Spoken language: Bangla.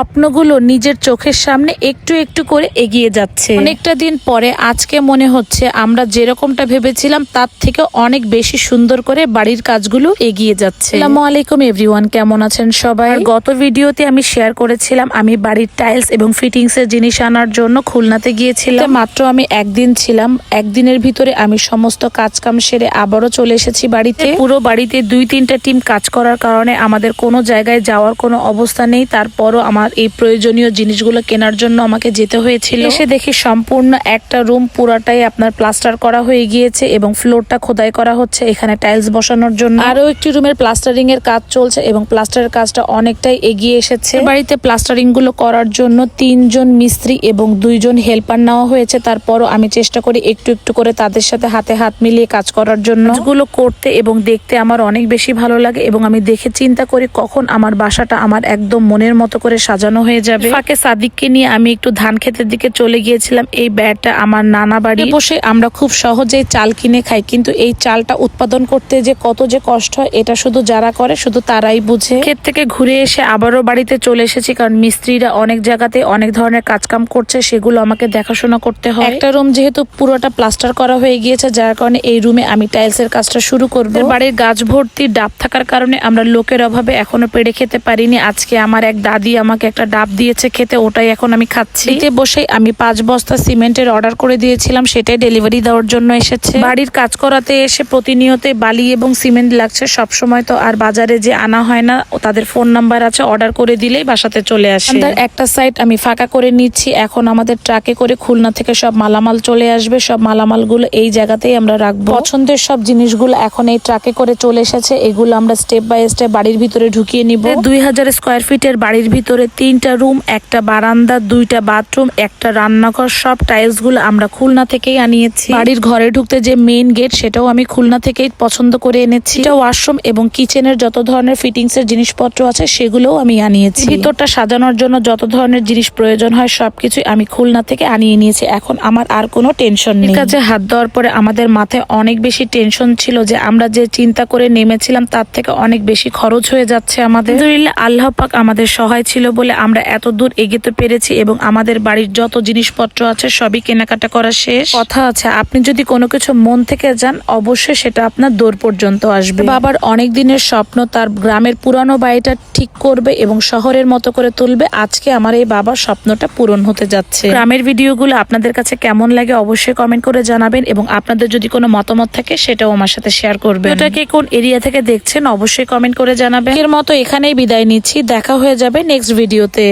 স্বপ্নগুলো নিজের চোখের সামনে একটু একটু করে এগিয়ে যাচ্ছে। অনেকটা দিন পরে আজকে মনে হচ্ছে আমরা যেরকমটা ভেবেছিলাম তার থেকে অনেক বেশি সুন্দর করে বাড়ির কাজগুলো এগিয়ে যাচ্ছে। আসসালামু আলাইকুম এভরিওয়ান, কেমন আছেন সবাই? গত ভিডিওতে আমি শেয়ার করেছিলাম আমি বাড়ির টাইলস এবং ফিটিংস এর জিনিস আনার জন্য খুলনাতে গিয়েছিলাম। মাত্র আমি একদিন ছিলাম, একদিনের ভিতরে আমি সমস্ত কাজ কাম সেরে আবারও চলে এসেছি বাড়িতে। পুরো বাড়িতে 2-3টা টিম কাজ করার কারণে আমাদের কোনো জায়গায় যাওয়ার কোনো অবস্থা নেই। তারপরও আমার এই প্রয়োজনীয় জিনিসগুলো কেনার জন্য আমাকে যেতে হয়েছিল। এসে দেখি সম্পূর্ণ একটা রুম পুরাটাই আপনার প্লাস্টার করা হয়ে গিয়েছে এবং ফ্লোরটা খোদাই করা হচ্ছে এখানে টাইলস বসানোর জন্য। আরো একটি রুমের প্লাস্টারিং এর কাজ চলছে এবং প্লাস্টারের কাজটা অনেকটাই এগিয়ে এসেছে। বাড়িতে প্লাস্টারিং গুলো করার জন্য 3 জন মিস্ত্রি এবং 2 জন হেল্পার নেওয়া হয়েছে। তারপরও আমি চেষ্টা করি একটু একটু করে তাদের সাথে হাতে হাত মিলিয়ে কাজ করার জন্য। কাজগুলো করতে এবং দেখতে আমার অনেক বেশি ভালো লাগে এবং আমি দেখে চিন্তা করি কখন আমার বাসাটা আমার একদম মনের মতো করে সাজানো হয়ে যাবে। ফাঁকে সাদিককে নিয়ে আমি একটু ধান ক্ষেতের দিকে চলে গিয়েছিলাম। এই ব্যাটটা আমার নানা বাড়ি বসে আমরা খুব সহজেই চাল কিনে খাই, কিন্তু এই চালটা উৎপাদন করতে যে কত যে কষ্ট হয় এটা শুধু যারা করে শুধু তারাই বুঝে। ক্ষেত থেকে ঘুরে এসে আবারও বাড়িতে চলে এসেছি, কারণ মিস্ত্রিরা অনেক জায়গাতে অনেক ধরনের কাজকাম করছে, সেগুলো আমাকে দেখাশোনা করতে হয়। একটা রুম যেহেতু পুরোটা প্লাস্টার করা হয়ে গিয়েছে, যার কারণে এই রুমে আমি টাইলসের কাজটা শুরু করব। বাড়ির গাছ ভর্তি ডাব থাকার কারণে আমরা লোকের অভাবে এখনো পেড়ে খেতে পারিনি। আজকে আমার এক দাদি আমাকে একটা ডাব দিয়েছে খেতে, ওটাই এখন আমি খাচ্ছি। এতে বসে আমি 5 বস্তা সিমেন্টের অর্ডার করে দিয়েছিলাম, সেটাই ডেলিভারি দেওয়ার জন্য এসেছে। বাড়ির কাজ করাতে এসে প্রতিনিয়ত বালি এবং সিমেন্ট লাগছে। সব সময় তো আর বাজারে যে আনা হয় না, তাদের ফোন নাম্বার আছে, অর্ডার করে দিলেই বাসাতে চলে আসে। একটা সাইড আমি ফাঁকা করে নিচ্ছি। এখন আমাদের ট্রাকে করে খুলনা থেকে সব মালামাল চলে আসবে। সব মালামালগুলো এই জায়গাতেই আমরা রাখবো। পছন্দের সব জিনিসগুলো এখন এই ট্রাকে করে চলে এসেছে, এগুলো আমরা স্টেপ বাই স্টেপ বাড়ির ভিতরে ঢুকিয়ে নিব। 2000 স্কোয়ার ফিটের বাড়ির ভিতরে 3টা রুম, একটা বারান্দা, 2টা বাথরুম, একটা রান্নাঘর, সব টাইলস গুলো আমরা খুলনা থেকেই আনিয়েছি। বাড়ির ঘরে ঢুকতে যে মেইন গেট সেটাও আমি খুলনা থেকেই পছন্দ করে এনেছি। এটা ওয়াশরুম এবং কিচেনের যত ধরনের ফিটিংস এর জিনিসপত্র আছে সেগুলোও আমি আনিয়েছি। ভিতরটা সাজানোর জন্য যত ধরনের জিনিস প্রয়োজন হয় সবকিছুই আমি খুলনা থেকে আনিয়ে নিয়েছি। এখন আমার আর কোনো টেনশন নেই। কাজে হাত দেওয়ার পরে আমাদের মাথায় অনেক বেশি টেনশন ছিল যে আমরা যে চিন্তা করে নেমেছিলাম তার থেকে অনেক বেশি খরচ হয়ে যাচ্ছে আমাদের। আল্লাহ পাক আমাদের সহায় ছিল বলে আমরা এত দূর এগোতে পেরেছি এবং আমাদের বাড়ির যত জিনিসপত্র আছে সবই কেনাকাটা করা শেষ। কথা আছে, আপনি যদি কোনো কিছু মন থেকে যান অবশ্যই সেটা আপনার দৌড় পর্যন্ত আসবে। বাবার অনেক দিনের স্বপ্ন তার গ্রামের পুরানো বাড়িটা ঠিক করবে এবং শহরের মতো করে তুলবে। আজকে আমার এই বাবার স্বপ্নটা পূরণ হতে যাচ্ছে। গ্রামের ভিডিওগুলো আপনাদের কাছে কেমন লাগে অবশ্যই কমেন্ট করে জানাবেন এবং আপনাদের যদি কোনো মতামত থাকে সেটাও আমার সাথে শেয়ার করবেন। এটাকে কোন এরিয়া থেকে দেখছেন অবশ্যই কমেন্ট করে জানাবেন। এর মতো এখানেই বিদায় নিচ্ছি, দেখা হয়ে যাবে নেক্সট ভিডিওতে।